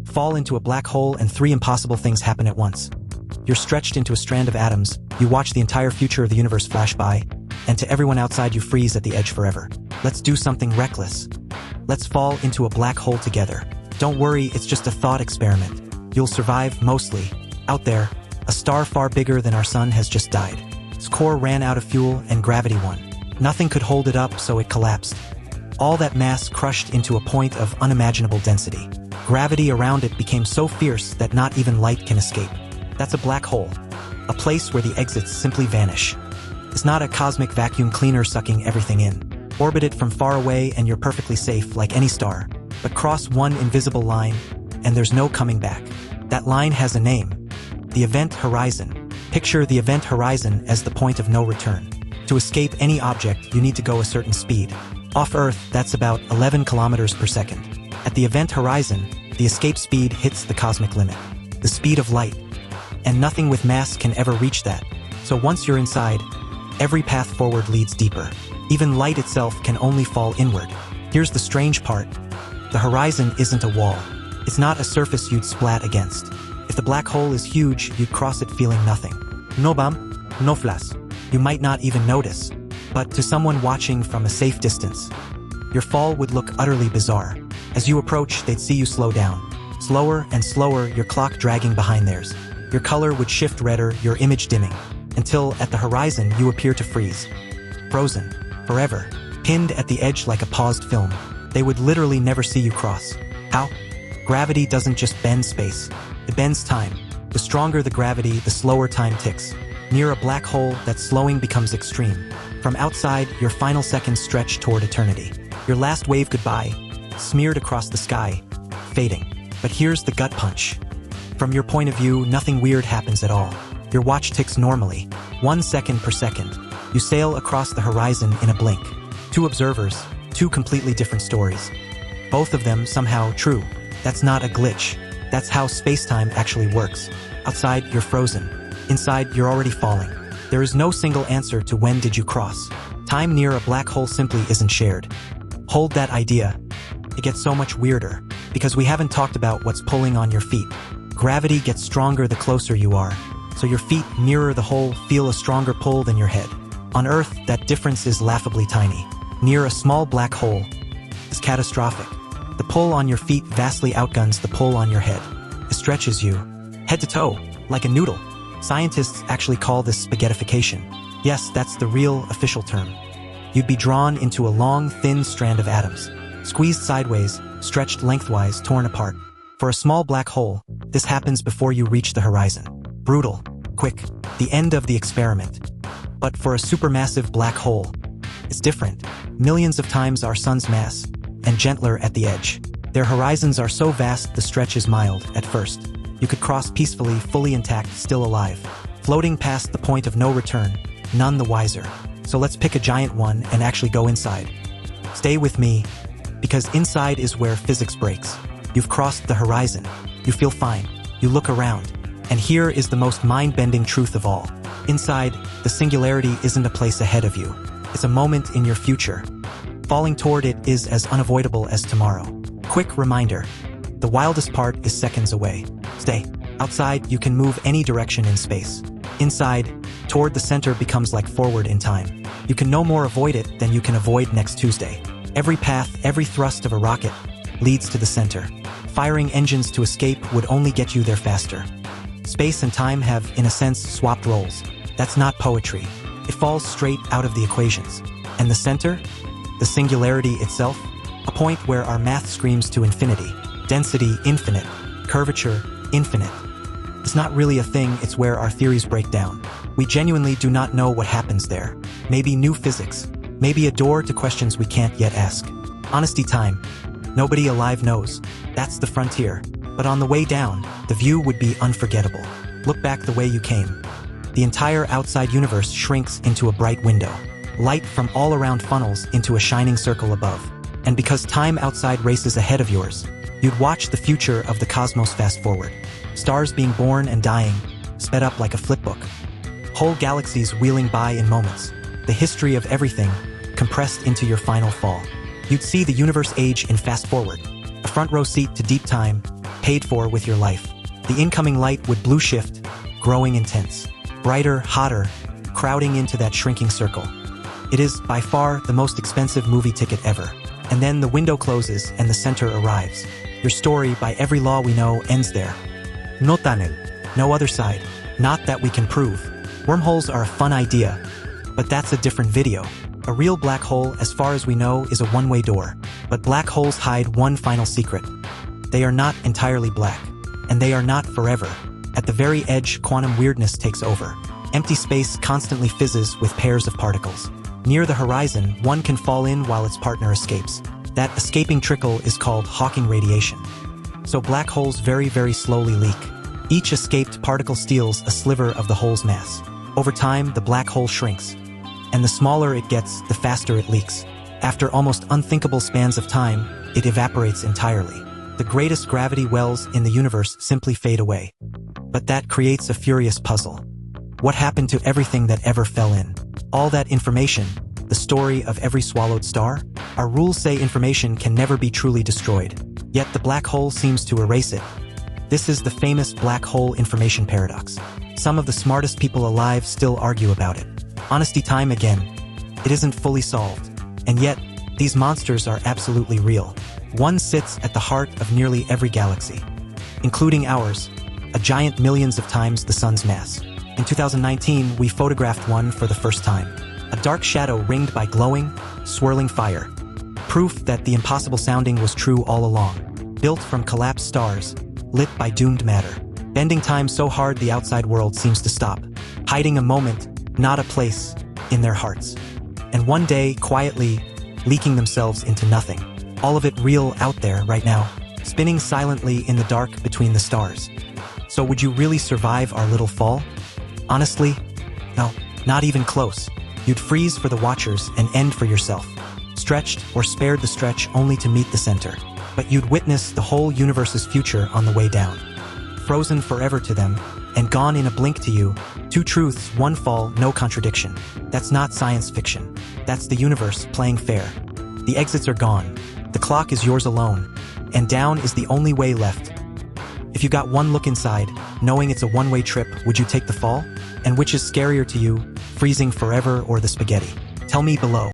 fall into a black hole, and three impossible things happen at once. You're stretched into a strand of atoms, you watch the entire future of the universe flash by, and to everyone outside you freeze at the edge forever. Let's do something reckless. Let's fall into a black hole together. Don't worry, it's just a thought experiment. You'll survive, mostly. Out there, a star far bigger than our sun has just died. Its core ran out of fuel and gravity won. Nothing could hold it up, so it collapsed. All that mass crushed into a point of unimaginable density. Gravity around it became so fierce that not even light can escape. That's a black hole. A place where the exits simply vanish. It's not a cosmic vacuum cleaner sucking everything in. Orbit it from far away and you're perfectly safe like any star. But cross one invisible line and there's no coming back. That line has a name. The event horizon. Picture the event horizon as the point of no return. To escape any object, you need to go a certain speed. Off Earth, that's about 11 kilometers per second. At the event horizon, the escape speed hits the cosmic limit. The speed of light. And nothing with mass can ever reach that. So once you're inside, every path forward leads deeper. Even light itself can only fall inward. Here's the strange part. The horizon isn't a wall. It's not a surface you'd splat against. If the black hole is huge, you'd cross it feeling nothing. No bump, no flash. You might not even notice. But to someone watching from a safe distance, your fall would look utterly bizarre. As you approach, they'd see you slow down. Slower and slower, your clock dragging behind theirs. Your color would shift redder, your image dimming, until at the horizon you appear to freeze. Frozen. Forever. Pinned at the edge like a paused film. They would literally never see you cross. How? Gravity doesn't just bend space. It bends time. The stronger the gravity, the slower time ticks. Near a black hole, that slowing becomes extreme. From outside, your final seconds stretch toward eternity. Your last wave goodbye, smeared across the sky, fading. But here's the gut punch. From your point of view, nothing weird happens at all. Your watch ticks normally, 1 second per second. You sail across the horizon in a blink. Two observers, two completely different stories. Both of them somehow true. That's not a glitch. That's how space-time actually works. Outside, you're frozen. Inside, you're already falling. There is no single answer to when did you cross. Time near a black hole simply isn't shared. Hold that idea. It gets so much weirder, because we haven't talked about what's pulling on your feet. Gravity gets stronger the closer you are, so your feet mirror the hole, feel a stronger pull than your head. On Earth, that difference is laughably tiny. Near a small black hole, it's catastrophic. The pull on your feet vastly outguns the pull on your head. It stretches you, head to toe, like a noodle. Scientists actually call this spaghettification. Yes, that's the real official term. You'd be drawn into a long, thin strand of atoms, squeezed sideways, stretched lengthwise, torn apart. For a small black hole, this happens before you reach the horizon. Brutal, quick, the end of the experiment. But for a supermassive black hole, it's different. Millions of times our sun's mass, and gentler at the edge. Their horizons are so vast the stretch is mild at first. You could cross peacefully, fully intact, still alive. Floating past the point of no return, none the wiser. So let's pick a giant one and actually go inside. Stay with me, because inside is where physics breaks. You've crossed the horizon. You feel fine. You look around. And here is the most mind-bending truth of all. Inside, the singularity isn't a place ahead of you. It's a moment in your future. Falling toward it is as unavoidable as tomorrow. Quick reminder. The wildest part is seconds away. Stay. Outside, you can move any direction in space. Inside, toward the center becomes like forward in time. You can no more avoid it than you can avoid next Tuesday. Every path, every thrust of a rocket leads to the center. Firing engines to escape would only get you there faster. Space and time have, in a sense, swapped roles. That's not poetry. It falls straight out of the equations. And the center? The singularity itself? A point where our math screams to infinity. Density, infinite. Curvature, infinite. It's not really a thing, it's where our theories break down. We genuinely do not know what happens there. Maybe new physics. Maybe a door to questions we can't yet ask. Honesty time. Nobody alive knows. That's the frontier. But on the way down, the view would be unforgettable. Look back the way you came. The entire outside universe shrinks into a bright window. Light from all around funnels into a shining circle above. And because time outside races ahead of yours, you'd watch the future of the cosmos fast forward. Stars being born and dying, sped up like a flipbook. Whole galaxies wheeling by in moments. The history of everything, compressed into your final fall. You'd see the universe age in fast forward. A front row seat to deep time, paid for with your life. The incoming light would blue shift, growing intense. Brighter, hotter, crowding into that shrinking circle. It is, by far, the most expensive movie ticket ever. And then the window closes and the center arrives. Your story, by every law we know, ends there. No tunnel. No other side. Not that we can prove. Wormholes are a fun idea, but that's a different video. A real black hole, as far as we know, is a one-way door. But black holes hide one final secret. They are not entirely black. And they are not forever. At the very edge, quantum weirdness takes over. Empty space constantly fizzes with pairs of particles. Near the horizon, one can fall in while its partner escapes. That escaping trickle is called Hawking radiation. So black holes very, very slowly leak. Each escaped particle steals a sliver of the hole's mass. Over time, the black hole shrinks. And the smaller it gets, the faster it leaks. After almost unthinkable spans of time, it evaporates entirely. The greatest gravity wells in the universe simply fade away. But that creates a furious puzzle. What happened to everything that ever fell in? All that information, the story of every swallowed star? Our rules say information can never be truly destroyed. Yet the black hole seems to erase it. This is the famous black hole information paradox. Some of the smartest people alive still argue about it. Honesty time again. It isn't fully solved. And yet, these monsters are absolutely real. One sits at the heart of nearly every galaxy, including ours, a giant millions of times the sun's mass. In 2019, we photographed one for the first time. A dark shadow ringed by glowing, swirling fire. Proof that the impossible sounding was true all along. Built from collapsed stars, lit by doomed matter. Bending time so hard the outside world seems to stop. Hiding a moment, not a place, in their hearts. And one day, quietly, leaking themselves into nothing. All of it real out there right now, spinning silently in the dark between the stars. So would you really survive our little fall? Honestly, no, not even close. You'd freeze for the watchers and end for yourself. Stretched or spared the stretch only to meet the center. But you'd witness the whole universe's future on the way down. Frozen forever to them, and gone in a blink to you. Two truths, one fall, no contradiction. That's not science fiction. That's the universe playing fair. The exits are gone. The clock is yours alone. And down is the only way left. If you got one look inside, knowing it's a one-way trip, would you take the fall? And which is scarier to you, freezing forever or the spaghetti? Tell me below.